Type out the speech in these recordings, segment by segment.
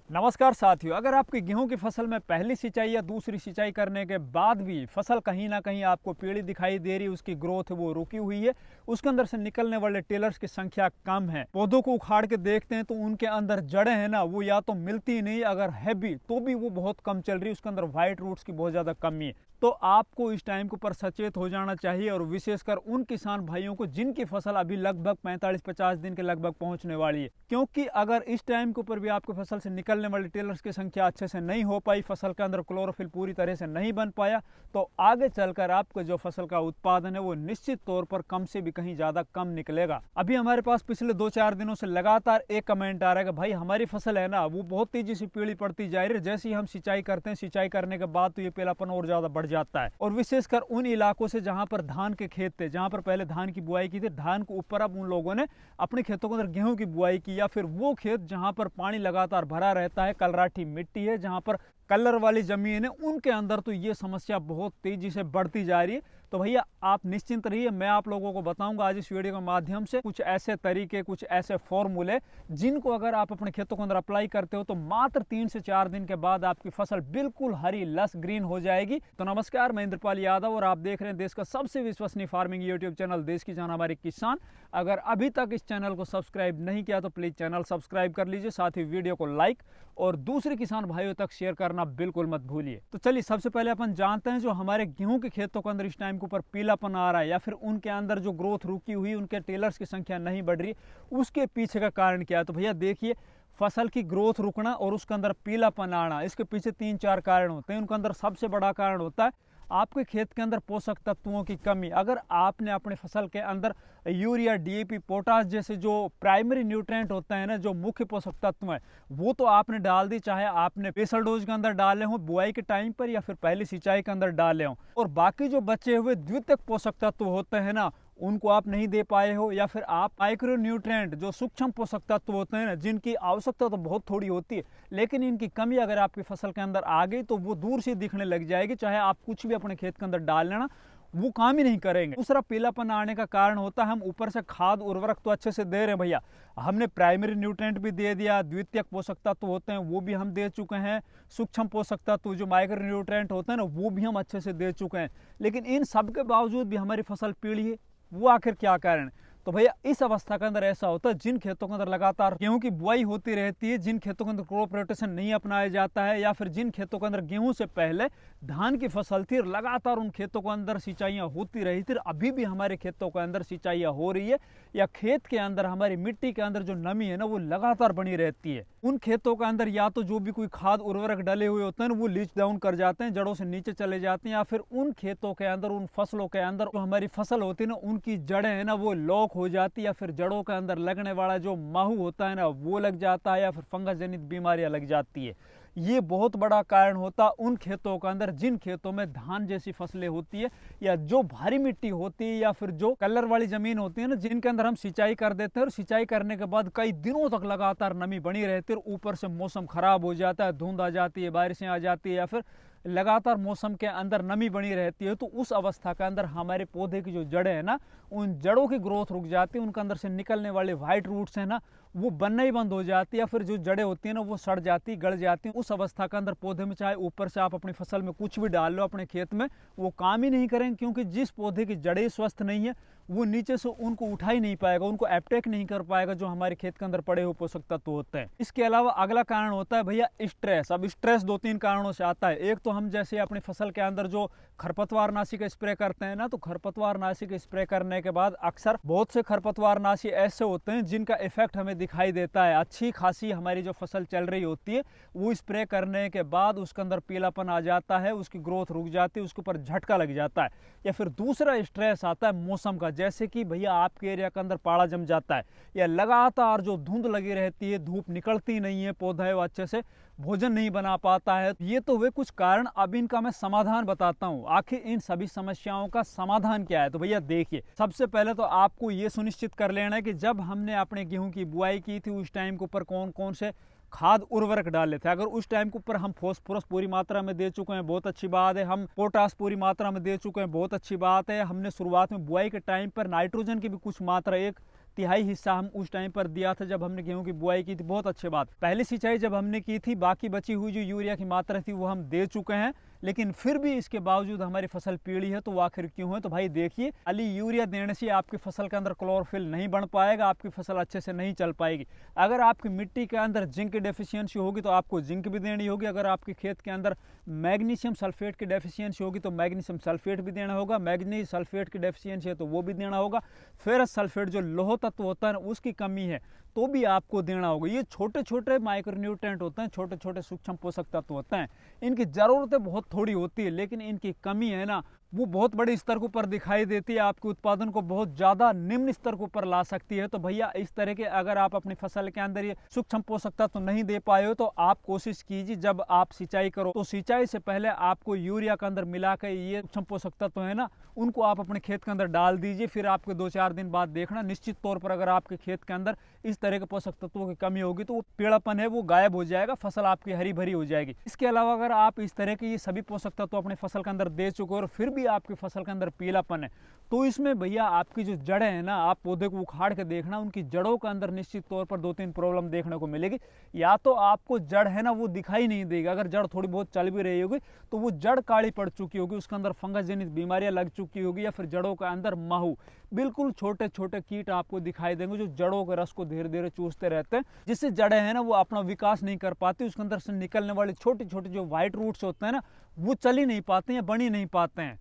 नमस्कार साथियों, अगर आपकी गेहूं की फसल में पहली सिंचाई या दूसरी सिंचाई करने के बाद भी फसल कहीं ना कहीं आपको पीली दिखाई दे रही, उसकी ग्रोथ वो रुकी हुई है, उसके अंदर से निकलने वाले टेलर्स की संख्या कम है, पौधों को उखाड़ के देखते हैं तो उनके अंदर जड़ें हैं ना, वो या तो मिलती ही नहीं, अगर है भी तो भी वो बहुत कम चल रही है, उसके अंदर व्हाइट रूट्स की बहुत ज्यादा कमी है। तो आपको इस टाइम के ऊपर सचेत हो जाना चाहिए, और विशेषकर उन किसान भाइयों को जिनकी फसल अभी लगभग 45-50 दिन के लगभग पहुंचने वाली है, क्योंकि अगर इस टाइम के ऊपर भी आपकी फसल से निकलने वाले टेलर्स की संख्या अच्छे से नहीं हो पाई, फसल के अंदर क्लोरोफिल पूरी तरह से नहीं बन पाया, तो आगे चलकर आपके जो फसल का उत्पादन है वो निश्चित तौर पर कम से भी कहीं ज्यादा कम निकलेगा। अभी हमारे पास पिछले 2-4 दिनों से लगातार एक कमेंट आ रहा है कि भाई हमारी फसल है ना वो बहुत तेजी से पीली पड़ती जा रही है, जैसे ही हम सिंचाई करते हैं, सिंचाई करने के बाद तो ये पीलापन और ज्यादा बढ़ जाता है। और विशेषकर उन इलाकों से जहां पर धान के खेत थे, जहां पर पहले धान की बुआई की थी, धान के ऊपर अब उन लोगों ने अपने खेतों के अंदर गेहूं की बुआई की, या फिर वो खेत जहां पर पानी लगातार भरा रहता है, कलराठी मिट्टी है, जहां पर कलर वाली जमीन है, उनके अंदर तो ये समस्या बहुत तेजी से बढ़ती जा रही है। तो भैया आप निश्चिंत रहिए, मैं आप लोगों को बताऊंगा आज इस वीडियो के माध्यम से कुछ ऐसे तरीके, कुछ ऐसे फॉर्मूले जिनको अगर आप अपने खेतों के अंदर अप्लाई करते हो तो मात्र 3 से 4 दिन के बाद आपकी फसल बिल्कुल हरी लस ग्रीन हो जाएगी। तो नमस्कार, मैं इंद्रपाल यादव और आप देख रहे हैं देश का सबसे विश्वसनीय फार्मिंग यूट्यूब चैनल देश की जान हमारे किसान। अगर अभी तक इस चैनल को सब्सक्राइब नहीं किया तो प्लीज चैनल सब्सक्राइब कर लीजिए, साथ ही वीडियो को लाइक और दूसरे किसान भाइयों तक शेयर करना बिल्कुल मत भूलिए। तो चलिए सबसे पहले अपन जानते हैं जो हमारे गेहूं के खेतों के अंदर इस टाइम के ऊपर पीलापन आ रहा है, या फिर उनके अंदर जो ग्रोथ रुकी हुई, उनके टेलर्स की संख्या नहीं बढ़ रही, उसके पीछे का कारण क्या है। तो भैया देखिए, फसल की ग्रोथ रुकना और उसके अंदर पीलापन आना, इसके पीछे 3-4 कारण होते हैं। उनके अंदर सबसे बड़ा कारण होता है आपके खेत के अंदर पोषक तत्वों की कमी। अगर आपने अपने फसल के अंदर यूरिया, डीएपी, पोटास जैसे जो प्राइमरी न्यूट्रिएंट होते हैं ना, जो मुख्य पोषक तत्व हैं, वो तो आपने डाल दी, चाहे आपने बेसल डोज के अंदर डाले हों बुआई के टाइम पर या फिर पहली सिंचाई के अंदर डाले हों, और बाकी जो बचे हुए द्वितीयक पोषक तत्व होते हैं ना, उनको आप नहीं दे पाए हो, या फिर आप माइक्रो न्यूट्रिएंट जो सूक्ष्म पोषक तत्व होते हैं ना, जिनकी आवश्यकता तो बहुत थोड़ी होती है, लेकिन इनकी कमी अगर आपकी फसल के अंदर आ गई तो वो दूर से दिखने लग जाएगी, चाहे आप कुछ भी अपने खेत के अंदर डाल लेना, वो काम ही नहीं करेंगे। दूसरा पीलापन आने का कारण होता है हम ऊपर से खाद उर्वरक तो अच्छे से दे रहे हैं भैया, हमने प्राइमरी न्यूट्रिएंट भी दे दिया, द्वितीयक पोषक तत्व होते हैं वो भी हम दे चुके हैं, सूक्ष्म पोषक तत्व जो माइक्रो न्यूट्रिएंट होते हैं ना वो भी हम अच्छे से दे चुके हैं, लेकिन इन सब के बावजूद भी हमारी फसल पीली है। वो आखिर क्या कारण है? तो भैया इस अवस्था के अंदर ऐसा होता है, जिन खेतों के अंदर लगातार गेहूं की बुआई होती रहती है, जिन खेतों के अंदर क्रॉप रोटेशन नहीं अपनाया जाता है, या फिर जिन खेतों के अंदर गेहूं से पहले धान की फसल थी, लगातार उन खेतों के अंदर सिंचाइयां होती रही थी, अभी भी हमारे खेतों के अंदर सिंचाइयां हो रही है, या खेत के अंदर हमारी मिट्टी के अंदर जो नमी है ना वो लगातार बनी रहती है, उन खेतों के अंदर या तो जो भी कोई खाद उर्वरक डले हुए होते हैं वो लीच डाउन कर जाते हैं, जड़ों से नीचे चले जाते हैं, या फिर उन खेतों के अंदर, उन फसलों के अंदर जो हमारी फसल होती है ना, उनकी जड़ें है ना वो लॉक हो जाती है, या फिर जड़ों के अंदर लगने वाला जो माहू होता है ना वो लग जाता है, या फिर फंगस जनित बीमारियां लग जाती है। ये बहुत बड़ा कारण होता है उन खेतों के अंदर जिन खेतों में धान जैसी फसलें होती है, या जो भारी मिट्टी होती है, या फिर जो कलर वाली जमीन होती है ना, जिनके अंदर हम सिंचाई कर देते हैं और सिंचाई करने के बाद कई दिनों तक लगातार नमी बनी रहती है, और ऊपर से मौसम खराब हो जाता है, धुंध आ जाती है, बारिशें आ जाती है, या फिर लगातार मौसम के अंदर नमी बनी रहती है, तो उस अवस्था के अंदर हमारे पौधे की जो जड़ें हैं ना, उन जड़ों की ग्रोथ रुक जाती है, उनके अंदर से निकलने वाले व्हाइट रूट्स हैं ना वो बनना ही बंद हो जाती है, या फिर जो जड़ें होती है ना वो सड़ जाती, गल जाती है। उस अवस्था के अंदर पौधे में चाहे ऊपर से आप अपनी फसल में कुछ भी डाल लो अपने खेत में, वो काम ही नहीं करेंगे, क्योंकि जिस पौधे की जड़ें स्वस्थ नहीं है वो नीचे से उनको उठा ही नहीं पाएगा, उनको अपटेक नहीं कर पाएगा जो हमारे खेत के अंदर पड़े हुए पोषक तत्व होते हैं। इसके अलावा अगला कारण होता है भैया स्ट्रेस। अब स्ट्रेस 2-3 कारणों से आता है। एक तो हम जैसे अपनी फसल के अंदर जो खरपतवार नाशी का स्प्रे करते हैं ना, तो खरपतवार नाशी का स्प्रे करने के बाद अक्सर बहुत से खरपतवार नाशी ऐसे होते हैं जिनका इफेक्ट हमें दिखाई देता है। अच्छी खासी हमारी जो फसल चल रही होती है वो स्प्रे करने के बाद उसके अंदर पीलापन आ जाता है, उसकी ग्रोथ रुक जाती है, उसके ऊपर झटका लग जाता है। या फिर दूसरा स्ट्रेस आता है मौसम का, जैसे कि भैया आपके एरिया के अंदर पाड़ा जम जाता है, या लगातार जो धुंध लगी रहती है, धूप निकलती नहीं है, पौधा है वो अच्छे से भोजन नहीं बना पाता है। ये तो हुए कुछ कारण। अब इनका मैं समाधान बताता हूँ, आखिर इन सभी समस्याओं का समाधान क्या है। तो भैया देखिए, सबसे पहले तो आपको ये सुनिश्चित कर लेना है कि जब हमने अपने गेहूं की बुआई की थी उस टाइम के ऊपर कौन कौन से खाद उर्वरक डाले थे। अगर उस टाइम के ऊपर हम फॉस्फोरस पूरी मात्रा में दे चुके हैं, बहुत अच्छी बात है। हम पोटास पूरी मात्रा में दे चुके हैं, बहुत अच्छी बात है। हमने शुरुआत में बुआई के टाइम पर नाइट्रोजन की भी कुछ मात्रा 1 तिहाई हिस्सा हम उस टाइम पर दिया था जब हमने गेहूं की बुआई की थी। बहुत अच्छी बात, पहली सिंचाई जब हमने की थी, बाकी बची हुई जो यूरिया की मात्रा थी वो हम दे चुके हैं, लेकिन फिर भी इसके बावजूद हमारी फसल पीली है। तो वो आखिर क्यों है? तो भाई देखिए, खाली यूरिया देने से आपकी फसल के अंदर क्लोरोफिल नहीं बन पाएगा, आपकी फसल अच्छे से नहीं चल पाएगी। अगर आपकी मिट्टी के अंदर जिंक की डेफिशिएंसी होगी तो आपको जिंक भी देनी होगी। अगर आपके खेत के अंदर मैग्नीशियम सल्फेट की डेफिशिएंसी होगी तो मैग्नीशियम सल्फेट भी देना होगा। मैग्नीशियम सल्फेट की डेफिशिएंसी है तो वो भी देना होगा। फेरस सल्फेट जो लौह तत्व होता है ना, उसकी कमी है तो भी आपको देना होगा। ये छोटे छोटे माइक्रोन्यूट्रेंट होते हैं, छोटे छोटे सूक्ष्म पोषक तत्व होते हैं। इनकी ज़रूरतें बहुत थोड़ी होती है, लेकिन इनकी कमी है ना, वो बहुत बड़े स्तर के ऊपर दिखाई देती है, आपके उत्पादन को बहुत ज़्यादा निम्न स्तर के ऊपर ला सकती है। तो भैया इस तरह के अगर आप अपनी फसल के अंदर ये सूक्ष्म पोषक तत्व नहीं दे पाए हो तो आप कोशिश कीजिए, जब आप सिंचाई करो तो सिंचाई से पहले आपको यूरिया के अंदर मिला कर ये सूक्ष्म पोषक तत्व है ना, उनको आप अपने खेत के अंदर डाल दीजिए। फिर आपके 2-4 दिन बाद देखना, निश्चित तौर पर अगर आपके खेत के अंदर इस तरह के पोषक तत्वों की कमी होगी तो वो पीलापन है वो गायब हो जाएगा, फसल आपकी हरी भरी हो जाएगी। इसके अलावा अगर आप इस तरह के ये सभी पोषक तत्व अपने फसल के अंदर दे चुके हो और फिर भी आपकी फसल के अंदर पीलापन है, तो इसमें भैया आपकी जो जड़ें हैं ना, आप पौधे को उखाड़ के देखना, उनकी जड़ों के अंदर निश्चित तौर पर 2-3 प्रॉब्लम देखने को मिलेगी। या तो आपको जड़ है ना वो दिखाई नहीं देगी, अगर जड़ थोड़ी बहुत चल भी रही होगी तो वो जड़ काली पड़ चुकी होगी, उसके अंदर फंगस जनित बीमारियां लग चुकी होगी, या फिर जड़ों के अंदर माहू, बिल्कुल छोटे छोटे कीट आपको दिखाई देंगे जो जड़ों के रस को धीरे धीरे चूसते रहते हैं, जिससे जड़ें हैं ना वो अपना विकास नहीं कर पाती। उसके अंदर से निकलने वाले छोटे छोटे जो व्हाइट रूट्स होते हैं ना, वो चल ही नहीं पाते हैं, बन ही नहीं पाते हैं।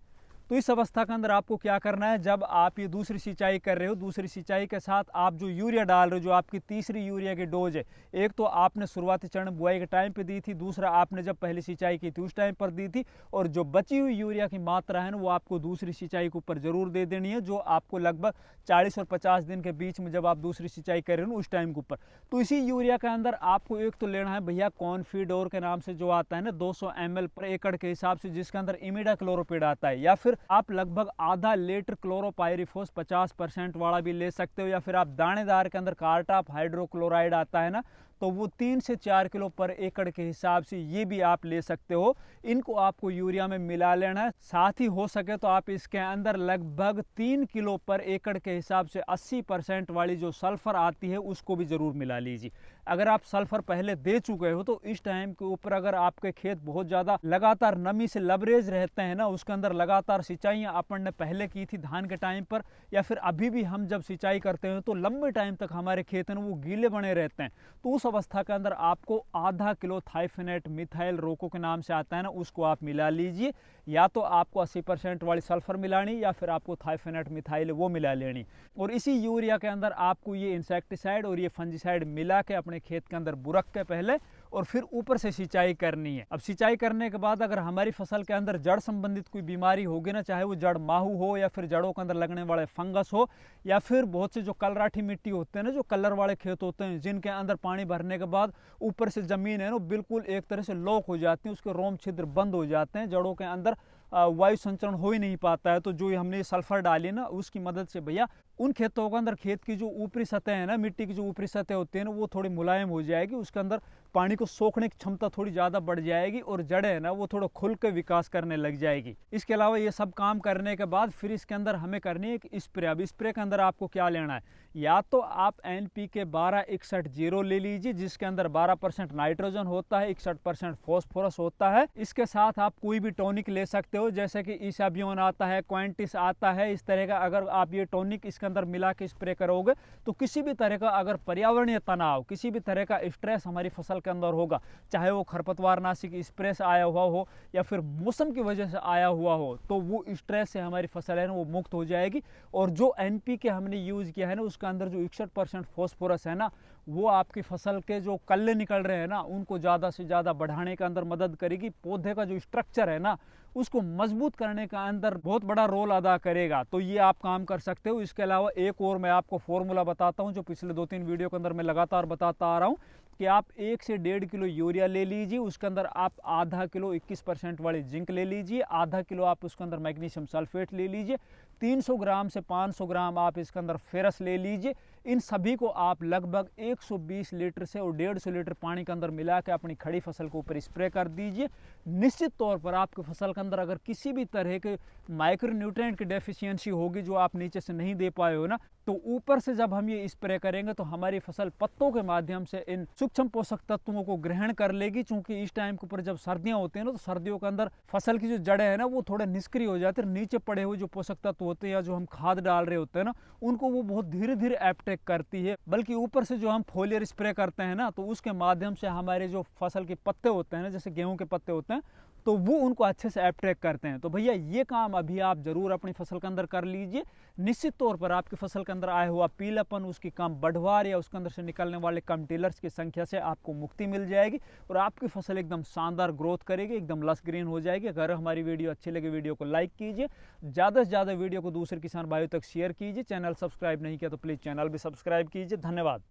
तो इस अवस्था के अंदर आपको क्या करना है, जब आप ये दूसरी सिंचाई कर रहे हो, दूसरी सिंचाई के साथ आप जो यूरिया डाल रहे हो, जो आपकी तीसरी यूरिया की डोज है, एक तो आपने शुरुआती चरण बुआई के टाइम पे दी थी, दूसरा आपने जब पहली सिंचाई की थी उस टाइम पर दी थी, और जो बची हुई यूरिया की मात्रा है ना वो आपको दूसरी सिंचाई के ऊपर जरूर दे देनी है, जो आपको लगभग 40 और 50 दिन के बीच में जब आप दूसरी सिंचाई कर रहे हो उस टाइम के ऊपर। तो इसी यूरिया के अंदर आपको एक तो लेना है भैया कॉन्फीडोर के नाम से जो आता है ना 200 ml पर एकड़ के हिसाब से, जिसके अंदर इमिडाक्लोरोपिड आता है, या फिर आप लगभग आधा लीटर क्लोरोपाइरिफॉस 50% वाला भी ले सकते हो, या फिर आप दानेदार के अंदर कार्टाप हाइड्रोक्लोराइड आता है ना, तो वो 3 से 4 किलो पर एकड़ के हिसाब से ये भी आप ले सकते हो। इनको आपको यूरिया में मिला लेना है। साथ ही हो सके तो आप इसके अंदर लगभग 3 किलो पर एकड़ के हिसाब से 80% वाली जो सल्फर आती है उसको भी जरूर मिला लीजिए। अगर आप सल्फर पहले दे चुके हो तो इस टाइम के ऊपर अगर आपके खेत बहुत ज़्यादा लगातार नमी से लबरेज रहते हैं ना, उसके अंदर लगातार सिंचाइयाँ अपन ने पहले की थी धान के टाइम पर, या फिर अभी भी हम जब सिंचाई करते हैं तो लंबे टाइम तक हमारे खेत हैं वो गीले बने रहते हैं, तो उस अवस्था के अंदर आपको आधा किलो थाइफेनेट मिथाइल रोको के नाम से आता है ना, उसको आप मिला लीजिए। या तो आपको 80% वाली सल्फर मिलानी, या फिर आपको थाइफेनेट मिथाइल वो मिला लेनी, और इसी यूरिया के अंदर आपको ये इंसेक्टिसाइड और ये फंजीसाइड मिला के अपने खेत के अंदर बुरक के पहले और फिर ऊपर से सिंचाई करनी है। अब सिंचाई करने के बाद अगर हमारी फसल के अंदर जड़ संबंधित कोई बीमारी होगी ना, चाहे वो जड़ माहू हो, या फिर जड़ों के अंदर लगने वाले फंगस हो, या फिर बहुत से जो कलराठी मिट्टी होते हैं ना, जो कलर वाले खेत होते हैं जिनके अंदर पानी भरने के बाद ऊपर से जमीन है ना बिल्कुल एक तरह से लॉक हो जाती है, उसके रोम छिद्र बंद हो जाते हैं, जड़ों के अंदर वायु संचरण हो ही नहीं पाता है, तो जो हमने सल्फर डाली ना उसकी मदद से भैया उन खेतों के अंदर खेत की जो ऊपरी सतह है ना, मिट्टी की जो ऊपरी सतह होती है ना, वो थोड़ी मुलायम हो जाएगी, उसके अंदर पानी को सोखने की क्षमता थोड़ी ज़्यादा बढ़ जाएगी, और जड़ें है ना वो थोड़ा खुल के विकास करने लग जाएगी। इसके अलावा ये सब काम करने के बाद फिर इसके अंदर हमें करनी है एक स्प्रे। अब स्प्रे के अंदर आपको क्या लेना है, या तो आप NPK 1261 ले लीजिए, जिसके अंदर 12% नाइट्रोजन होता है, 61% फॉस्फोरस होता है। इसके साथ आप कोई भी टॉनिक ले सकते हो, जैसे कि ईसाबियोन आता है, क्वांटिस आता है, इस तरह का अगर आप ये टॉनिक इसके अंदर मिला के स्प्रे करोगे तो किसी भी तरह का अगर पर्यावरणीय तनाव, किसी भी तरह का स्ट्रेस हमारी फसल के अंदर होगा, चाहे वो खरपतवार नाशक स्प्रे से आया हुआ हो या फिर मौसम की वजह से आया हुआ हो, तो वो स्ट्रेस से हमारी फसल है ना वो मुक्त हो जाएगी। और जो NPK हमने यूज़ किया है ना उसके अंदर जो 61% फॉस्फोरस है ना, वो आपकी फसल के जो कल्ले निकल रहे हैं ना उनको ज़्यादा से ज़्यादा बढ़ाने के अंदर मदद करेगी। पौधे का जो स्ट्रक्चर है ना उसको मजबूत करने का अंदर बहुत बड़ा रोल अदा करेगा, तो ये आप काम कर सकते हो। इसके अलावा एक और मैं आपको फॉर्मूला बताता हूँ जो पिछले 2-3 वीडियो के अंदर मैं लगातार बताता आ रहा हूँ, कि आप 1 से 1.5 किलो यूरिया ले लीजिए, उसके अंदर आप आधा किलो 21% वाली जिंक ले लीजिए, आधा किलो आप उसके अंदर मैग्नीशियम सल्फेट ले लीजिए, 300 ग्राम से 500 ग्राम आप इसके अंदर फेरस ले लीजिए। इन सभी को आप लगभग 120 लीटर से और 150 लीटर पानी के अंदर मिला के अपनी खड़ी फसल के ऊपर स्प्रे कर दीजिए। निश्चित तौर पर आपकी फसल के अंदर अगर किसी भी तरह के माइक्रो न्यूट्रिएंट की डेफिशिएंसी होगी जो आप नीचे से नहीं दे पाए हो ना, तो ऊपर से जब हम ये स्प्रे करेंगे तो हमारी फसल पत्तों के माध्यम से इन सूक्ष्म पोषक तत्वों को ग्रहण कर लेगी। चूंकि इस टाइम के ऊपर जब सर्दियां होती हैं ना, तो सर्दियों के अंदर फसल की जो जड़ें हैं ना वो थोड़े निष्क्रिय हो जाते हैं। नीचे पड़े हुए जो पोषक तत्व होते हैं या जो हम खाद डाल रहे होते हैं ना, उनको वो बहुत धीरे धीरे एपटेक करती है। बल्कि ऊपर से जो हम फोलियर स्प्रे करते हैं ना, तो उसके माध्यम से हमारे जो फसल के पत्ते होते हैं ना, जैसे गेहूं के पत्ते होते हैं, तो वो उनको अच्छे से एपटेक करते हैं। तो भैया ये काम अभी आप जरूर अपनी फसल के अंदर कर लीजिए। निश्चित तौर पर आपकी फसल के अंदर आया हुआ पीलापन, उसकी कम बढ़वार या उसके अंदर से निकलने वाले कम टिलर्स की संख्या से आपको मुक्ति मिल जाएगी और आपकी फसल एकदम शानदार ग्रोथ करेगी, एकदम लस ग्रीन हो जाएगी। अगर हमारी वीडियो अच्छी लगे वीडियो को लाइक कीजिए, ज़्यादा से ज़्यादा वीडियो को दूसरे किसान भाइयों तक शेयर कीजिए। चैनल सब्सक्राइब नहीं किया तो प्लीज़ चैनल भी सब्सक्राइब कीजिए। धन्यवाद।